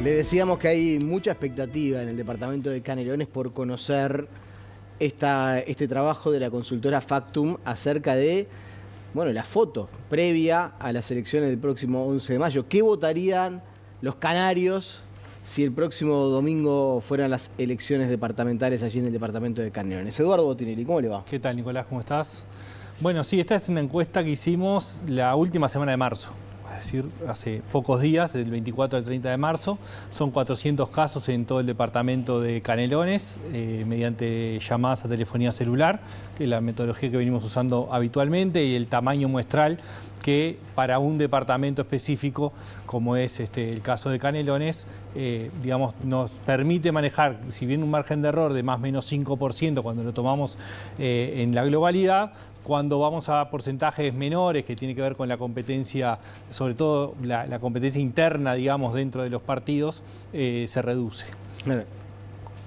Le decíamos que hay mucha expectativa en el departamento de Canelones por conocer este trabajo de la consultora Factum acerca de, bueno, la foto previa a las elecciones del próximo 11 de mayo. ¿Qué votarían los canarios si el próximo domingo fueran las elecciones departamentales allí en el departamento de Canelones? Eduardo Botinelli, ¿cómo le va? ¿Qué tal, Nicolás? ¿Cómo estás? Bueno, sí, esta es una encuesta que hicimos la última semana de marzo. Es decir, hace pocos días, del 24 al 30 de marzo. Son 400 casos en todo el departamento de Canelones, mediante llamadas a telefonía celular, que es la metodología que venimos usando habitualmente, y el tamaño muestral que para un departamento específico, como es el caso de Canelones, digamos, nos permite manejar, si bien un margen de error de más o menos 5% cuando lo tomamos en la globalidad, cuando vamos a porcentajes menores que tiene que ver con la competencia, sobre todo la competencia interna, digamos, dentro de los partidos, se reduce.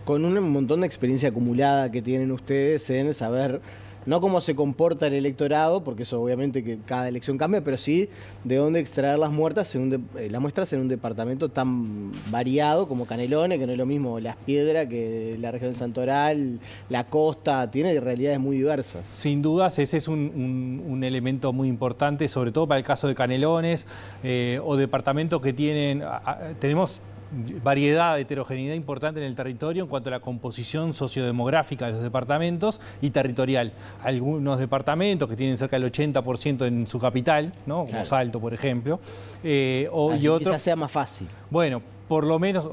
Con un montón de experiencia acumulada que tienen ustedes en saber no cómo se comporta el electorado, porque eso obviamente que cada elección cambia, pero sí de dónde extraer las muestras en un departamento tan variado como Canelones, que no es lo mismo Las Piedras que la región Santoral, la costa, tiene realidades muy diversas. Sin dudas, ese es un elemento muy importante, sobre todo para el caso de Canelones, o departamentos que tenemos variedad, heterogeneidad importante en el territorio en cuanto a la composición sociodemográfica de los departamentos y territorial. Algunos departamentos que tienen cerca del 80% en su capital, ¿no? Como claro. Salto, por ejemplo. Y otros quizás sea más fácil. Bueno, por lo menos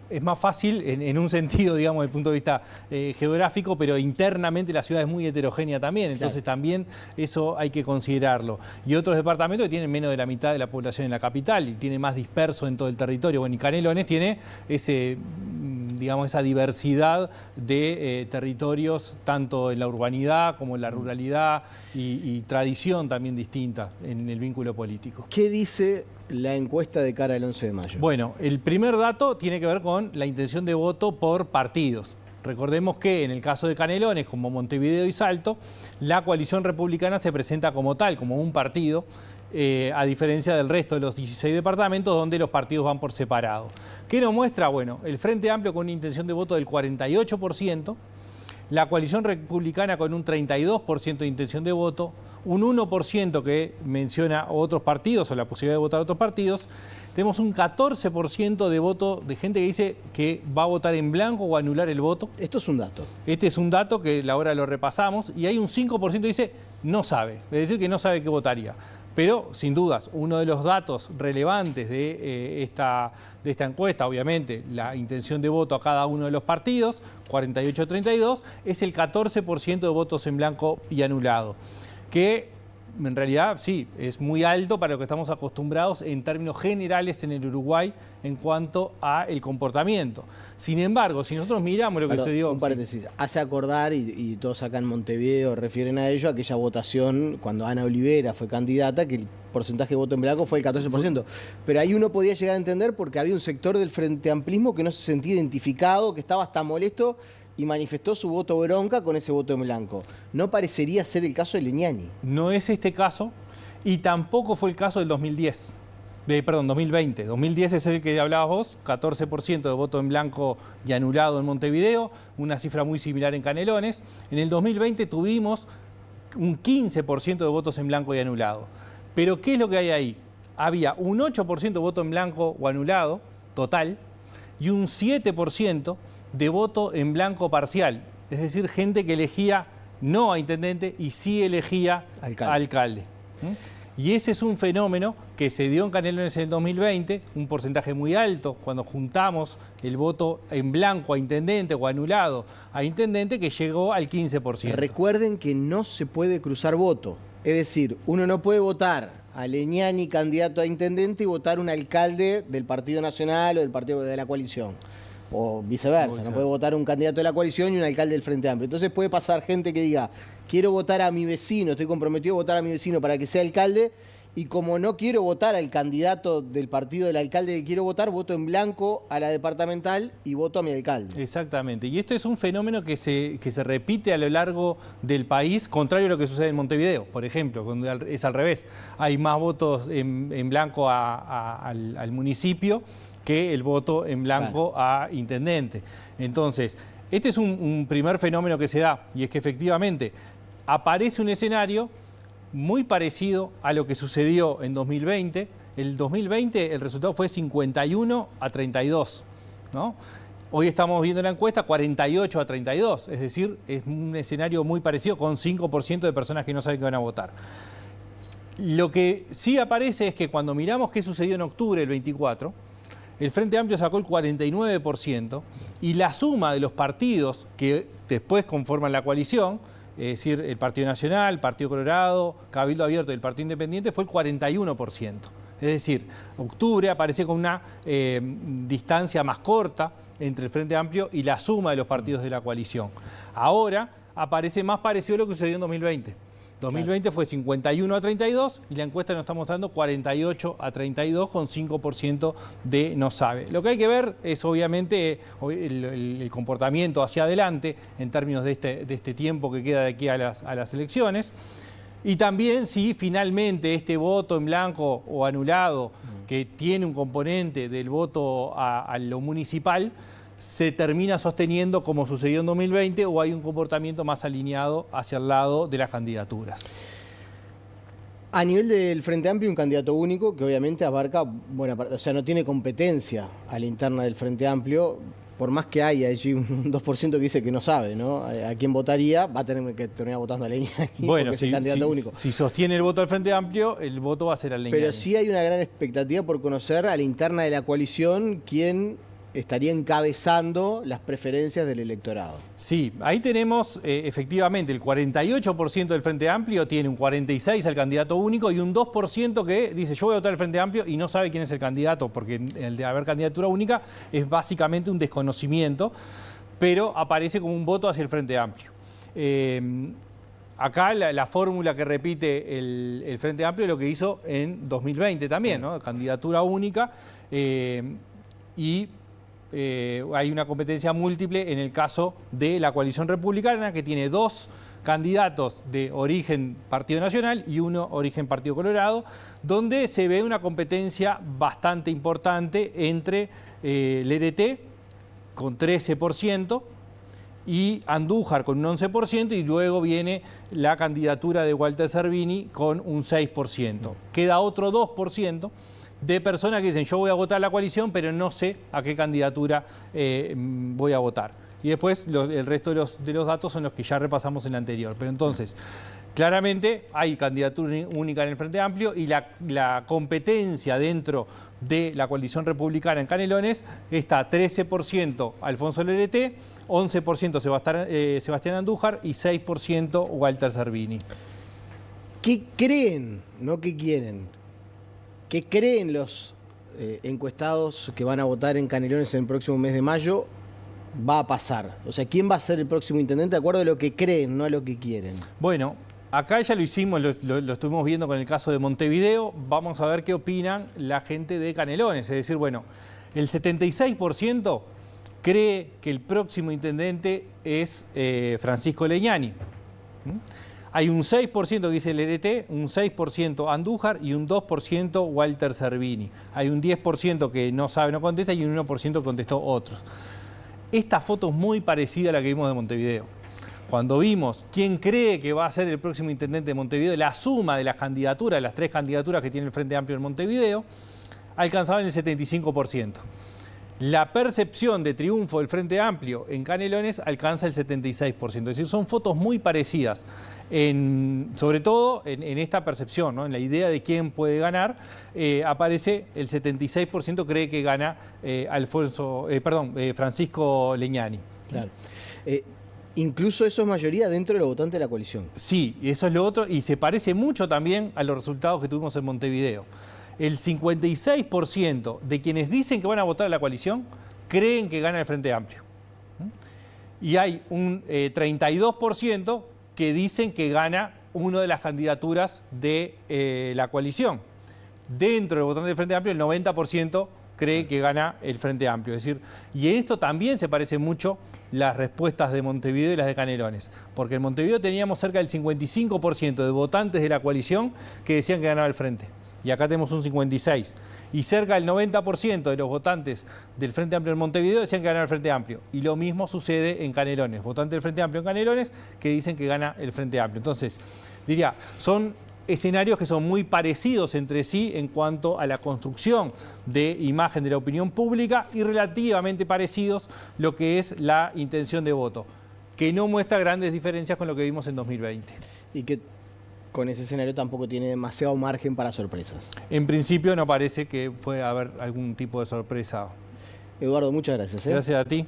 es más fácil en un sentido, digamos, desde el punto de vista geográfico, pero internamente la ciudad es muy heterogénea también, entonces claro. También eso hay que considerarlo. Y otros departamentos que tienen menos de la mitad de la población en la capital y tiene más disperso en todo el territorio. Bueno, y Canelones tiene esa diversidad de territorios, tanto en la urbanidad como en la ruralidad y tradición también distinta en el vínculo político. ¿Qué dice la encuesta de cara al 11 de mayo? Bueno, el primer dato tiene que ver con la intención de voto por partidos. Recordemos que en el caso de Canelones, como Montevideo y Salto, la coalición republicana se presenta como tal, como un partido, a diferencia del resto de los 16 departamentos donde los partidos van por separado. ¿Qué nos muestra? Bueno, el Frente Amplio con una intención de voto del 48%, la coalición republicana con un 32% de intención de voto, un 1% que menciona otros partidos o la posibilidad de votar a otros partidos. Tenemos un 14% de voto de gente que dice que va a votar en blanco o anular el voto. Esto es un dato. Este es un dato que ahora lo repasamos y hay un 5% que dice no sabe, es decir, que no sabe qué votaría. Pero, sin dudas, uno de los datos relevantes de esta encuesta, obviamente, la intención de voto a cada uno de los partidos, 48-32, es el 14% de votos en blanco y anulado, que en realidad sí, es muy alto para lo que estamos acostumbrados en términos generales en el Uruguay en cuanto a el comportamiento. Sin embargo, si nosotros miramos lo que se dio... Un paréntesis, hace acordar, y todos acá en Montevideo refieren a ello, aquella votación cuando Ana Olivera fue candidata, que el porcentaje de voto en blanco fue el 14%. Pero ahí uno podía llegar a entender porque había un sector del Frente Amplismo que no se sentía identificado, que estaba hasta molesto y manifestó su voto bronca con ese voto en blanco. No parecería ser el caso de Legnani. No es este caso y tampoco fue el caso del 2010. 2020. 2010 es el que hablabas vos, 14% de voto en blanco y anulado en Montevideo, una cifra muy similar en Canelones. En el 2020 tuvimos un 15% de votos en blanco y anulado. Pero ¿qué es lo que hay ahí? Había un 8% de voto en blanco o anulado, total, y un 7% de voto en blanco parcial, es decir, gente que elegía no a intendente y sí elegía alcalde. Y ese es un fenómeno que se dio en Canelones en el 2020, un porcentaje muy alto, cuando juntamos el voto en blanco a intendente o anulado a intendente, que llegó al 15%. Recuerden que no se puede cruzar voto, es decir, uno no puede votar a Legnani candidato a intendente y votar un alcalde del Partido Nacional o del partido de la coalición. O viceversa, no puede votar un candidato de la coalición y un alcalde del Frente Amplio. Entonces puede pasar gente que diga, quiero votar a mi vecino, estoy comprometido a votar a mi vecino para que sea alcalde, y como no quiero votar al candidato del partido del alcalde que quiero votar, voto en blanco a la departamental y voto a mi alcalde. Exactamente, y esto es un fenómeno que se repite a lo largo del país, contrario a lo que sucede en Montevideo, por ejemplo, donde es al revés. Hay más votos en blanco al municipio que el voto en blanco a intendente. Entonces, este es un primer fenómeno que se da, y es que efectivamente aparece un escenario muy parecido a lo que sucedió en 2020. El 2020 el resultado fue 51-32, ¿no? Hoy estamos viendo la encuesta 48-32, es decir, es un escenario muy parecido con 5% de personas que no saben que van a votar. Lo que sí aparece es que cuando miramos qué sucedió en octubre del 24, el Frente Amplio sacó el 49% y la suma de los partidos que después conforman la coalición, es decir, el Partido Nacional, el Partido Colorado, Cabildo Abierto y el Partido Independiente, fue el 41%. Es decir, octubre aparece con una distancia más corta entre el Frente Amplio y la suma de los partidos de la coalición. Ahora aparece más parecido a lo que sucedió en 2020. 2020 fue 51-32 y la encuesta nos está mostrando 48-32 con 5% de no sabe. Lo que hay que ver es obviamente el comportamiento hacia adelante en términos de este tiempo que queda de aquí a las elecciones. Y también si finalmente este voto en blanco o anulado, que tiene un componente del voto a lo municipal, se termina sosteniendo como sucedió en 2020 o hay un comportamiento más alineado hacia el lado de las candidaturas. A nivel del Frente Amplio, un candidato único que obviamente abarca buena parte, o sea, no tiene competencia a la interna del Frente Amplio, por más que haya allí un 2% que dice que no sabe, ¿no? A quién votaría, va a tener que terminar votando a Leñani, bueno, es el candidato único. Si sostiene el voto del Frente Amplio, el voto va a ser a Leñani. Pero sí hay una gran expectativa por conocer a la interna de la coalición quién estaría encabezando las preferencias del electorado. Sí, ahí tenemos efectivamente el 48% del Frente Amplio, tiene un 46% al candidato único y un 2% que dice yo voy a votar al Frente Amplio y no sabe quién es el candidato, porque el de haber candidatura única es básicamente un desconocimiento, pero aparece como un voto hacia el Frente Amplio. Acá la fórmula que repite el Frente Amplio es lo que hizo en 2020 también, ¿no? Candidatura única y hay una competencia múltiple en el caso de la coalición republicana, que tiene 2 candidatos de origen Partido Nacional y 1 origen Partido Colorado, donde se ve una competencia bastante importante entre Lerete con 13% y Andújar con un 11%, y luego viene la candidatura de Walter Cervini con un 6%. Queda otro 2% de personas que dicen yo voy a votar a la coalición, pero no sé a qué candidatura voy a votar. Y después el resto de los datos son los que ya repasamos en la anterior. Pero entonces, claramente hay candidatura única en el Frente Amplio y la competencia dentro de la coalición republicana en Canelones está 13% Alfonso Lerete, 11% Sebastián Andújar y 6% Walter Cervini. ¿Qué creen, no qué quieren? ¿Qué creen los encuestados que van a votar en Canelones en el próximo mes de mayo va a pasar? O sea, ¿quién va a ser el próximo intendente de acuerdo a lo que creen, no a lo que quieren? Bueno, acá ya lo hicimos, lo estuvimos viendo con el caso de Montevideo. Vamos a ver qué opinan la gente de Canelones. Es decir, bueno, el 76% cree que el próximo intendente es Francisco Leñani. Hay un 6% que dice Lerete, un 6% Andújar y un 2% Walter Cervini. Hay un 10% que no sabe, no contesta y un 1% contestó otros. Esta foto es muy parecida a la que vimos de Montevideo. Cuando vimos quién cree que va a ser el próximo intendente de Montevideo, la suma de las candidaturas, de las 3 candidaturas que tiene el Frente Amplio en Montevideo, alcanzaban el 75%. La percepción de triunfo del Frente Amplio en Canelones alcanza el 76%. Es decir, son fotos muy parecidas, sobre todo en esta percepción, ¿no? En la idea de quién puede ganar, aparece el 76% cree que gana Francisco Leñani. Claro. Incluso eso es mayoría dentro de los votantes de la coalición. Sí, y eso es lo otro, y se parece mucho también a los resultados que tuvimos en Montevideo. El 56% de quienes dicen que van a votar a la coalición creen que gana el Frente Amplio. Y hay un 32% que dicen que gana una de las candidaturas de la coalición. Dentro del votante del Frente Amplio, el 90% cree que gana el Frente Amplio. Es decir, y en esto también se parecen mucho las respuestas de Montevideo y las de Canelones. Porque en Montevideo teníamos cerca del 55% de votantes de la coalición que decían que ganaba el Frente. y acá tenemos un 56%. Y cerca del 90% de los votantes del Frente Amplio en Montevideo decían que ganaba el Frente Amplio. Y lo mismo sucede en Canelones. Votantes del Frente Amplio en Canelones que dicen que gana el Frente Amplio. Entonces, diría, son escenarios que son muy parecidos entre sí en cuanto a la construcción de imagen de la opinión pública y relativamente parecidos lo que es la intención de voto, que no muestra grandes diferencias con lo que vimos en 2020. Y que con ese escenario tampoco tiene demasiado margen para sorpresas. En principio no parece que pueda haber algún tipo de sorpresa. Eduardo, muchas gracias. Gracias a ti.